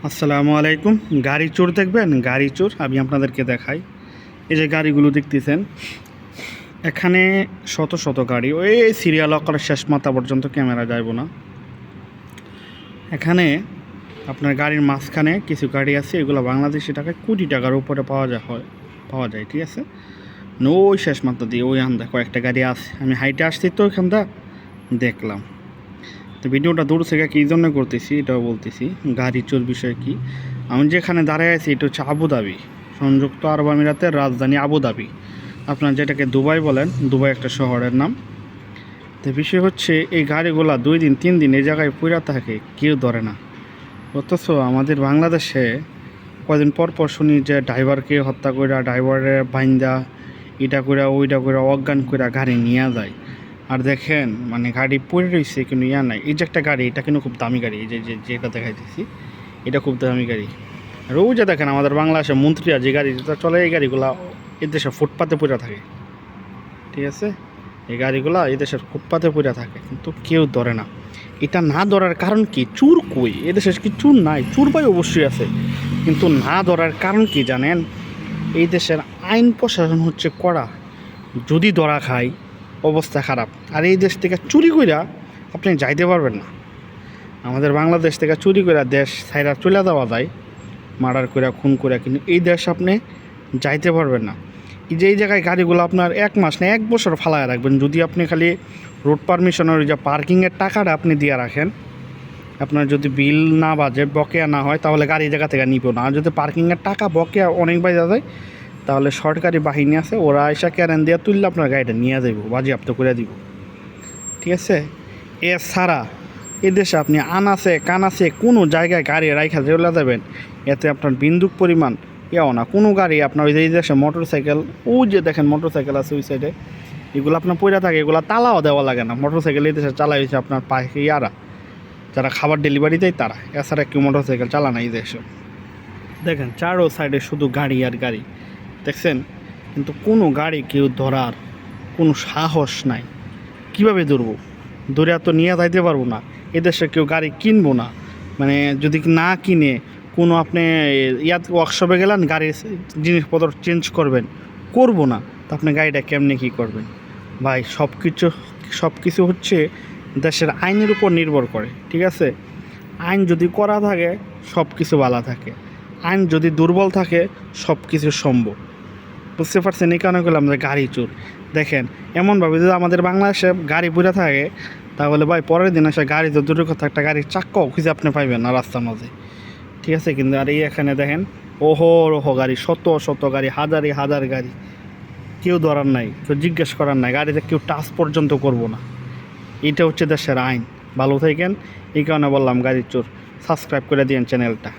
আসসালামু আলাইকুম। গাড়ি চোর দেখবেন, গাড়ি চোর আমি আপনাদেরকে দেখাই। এই যে গাড়িগুলো দেখতেছেন, এখানে শত শত গাড়ি, ওই সিরিয়াল আকারের শেষ মাথা পর্যন্ত ক্যামেরা যাইব না। এখানে আপনার গাড়ির মাঝখানে কিছু গাড়ি আছে, এগুলো বাংলাদেশি টাকায় কোটি টাকার উপরে পাওয়া যায়, ঠিক আছে। ওই শেষ মাথা দিয়ে ওই আন্দা কয়েকটা গাড়ি আছে, আমি হাইটে আসছি তো ওইখানটা দেখলাম। তো ভিডিওটা দূর থেকে কী জন্য করতেছি এটাও বলতেছি। গাড়ি চোর বিষয় কি, আমি যেখানে দাঁড়ায় আছি এটা হচ্ছে আবুধাবি, সংযুক্ত আরব আমিরাতের রাজধানী আবুধাবি। আপনার যেটাকে দুবাই বলেন, দুবাই একটা শহরের নাম। তো বিষয় হচ্ছে এই গাড়িগুলা 2 দিন 3 দিন এই জায়গায় পড়ে থাকে, কেউ ধরে না। অথচ আমাদের বাংলাদেশে কদিন পর পর শুনি যে ড্রাইভারকে হত্যা করে, ড্রাইভারের বাইন্দা এটা করে ওইটা করে অজ্ঞান করে গাড়ি নিয়ে যায়। আর দেখেন মানে গাড়ি পড়ে রয়েছে কিন্তু ইয়া নাই। এই যে একটা গাড়ি, এটা কিন্তু খুব দামি গাড়ি, এই যে যেটা দেখাইতেছি এটা খুব দামি গাড়ি। আর ওই যে দেখেন আমাদের বাংলাদেশের মন্ত্রীরা যে গাড়িটা চলে, এই গাড়িগুলা এদেশে ফুটপাতে পড়ে থাকে, ঠিক আছে। এই গাড়িগুলা এদেশের ফুটপাতে পড়ে থাকে কিন্তু কেউ ধরে না। এটা না ধরার কারণ কি? চুর কই? এদেশে কি চুর নাই? চুর ভাই অবশ্যই আছে, কিন্তু না ধরার কারণ কি জানেন? এই দেশের আইন প্রশাসন হচ্ছে কড়া, যদি ধরা খায় অবস্থা খারাপ। আর এই দেশ থেকে চুরি কইরা আপনি যাইতে পারবেন না। আমাদের বাংলাদেশ থেকে চুরি কইরা দেশ ছাইরা চলে দেওয়া যায়, মার্ডার কইরা খুন কইরা, কিন্তু এই দেশ আপনি যাইতে পারবেন না। এই যে এই জায়গায় গাড়িগুলো আপনার 1 মাস না 1 বছর ফালায় রাখবেন, যদি আপনি খালি রোড পারমিশনের যে পার্কিংয়ের টাকাটা আপনি দিয়ে রাখেন। আপনার যদি বিল না বাজে, বকেয়া না হয়, তাহলে গাড়ি জায়গা থেকে নিব না। আর যদি পার্কিংয়ের টাকা বকেয়া অনেক বাইরে যায়, তাহলে সরকারি বাহিনী আছে, ওরা এসে ক্যারেন দিয়ে তুললে আপনার গাড়িটা নিয়ে যাইব, বাজেয়াপ্ত করে দিব, ঠিক আছে। এছাড়া এদেশে আপনি আনাচে কানাচে কোনো জায়গায় গাড়ি রাইখা চলে যাবেন, এতে আপনার বিন্দুক পরিমাণ ইয়াও না। কোনো গাড়ি আপনার ওই যে এই দেশে মোটর সাইকেল, ওই যে দেখেন মোটর সাইকেল আছে ওই সাইডে, এগুলো আপনার পড়ে থাকে, এগুলো তালাও দেওয়া লাগে না। মোটর সাইকেল এই দেশে চালাই হয়েছে আপনার ইয়ারা, যারা খাবার ডেলিভারি দেয় তারা। এছাড়া কেউ মোটর সাইকেল চালানো এই দেশে। দেখেন চারো সাইডে শুধু গাড়ি আর গাড়ি, দেখছেন, কিন্তু কোনো গাড়ি কেউ ধরার কোনো সাহস নাই। কিভাবে ধরবো? ধরে তো নিয়ে যাইতে পারবো না। এদেশে কেউ গাড়ি কিনবো না, মানে যদি না কিনে কোনো আপনি ওয়ার্কশপে গেলেন, গাড়ির জিনিসপত্র চেঞ্জ করবো না, তো আপনি গাড়িটা কেমনে কী করবেন? ভাই সব কিছু হচ্ছে দেশের আইনের উপর নির্ভর করে, ঠিক আছে। আইন যদি করা থাকে সব কিছু ভালো থাকে, আইন যদি দুর্বল থাকে সব কিছু সম্ভব। বুঝতে পারছেন? এই কারণে বললাম যে গাড়ি চোর। দেখেন এমনভাবে যদি আমাদের বাংলাদেশে গাড়ি পুরে থাকে, তাহলে ভাই পরের দিন এসে গাড়ি তো দূরের কথা, একটা গাড়ির চাক্কাও খুঁজে আপনি পাইবেন না রাস্তার মাঝে, ঠিক আছে। কিন্তু আর এই এখানে দেখেন ওহো গাড়ি, শত গাড়ি, হাজার গাড়ি, কেউ ধরার নাই, কেউ জিজ্ঞেস করার নাই, গাড়িতে কেউ টাচ পর্যন্ত করবো না। এটা হচ্ছে দেশের আইন। ভালো থাকেন, এই কারণে বললাম গাড়ি চোর। সাবস্ক্রাইব করে দিন চ্যানেলটা।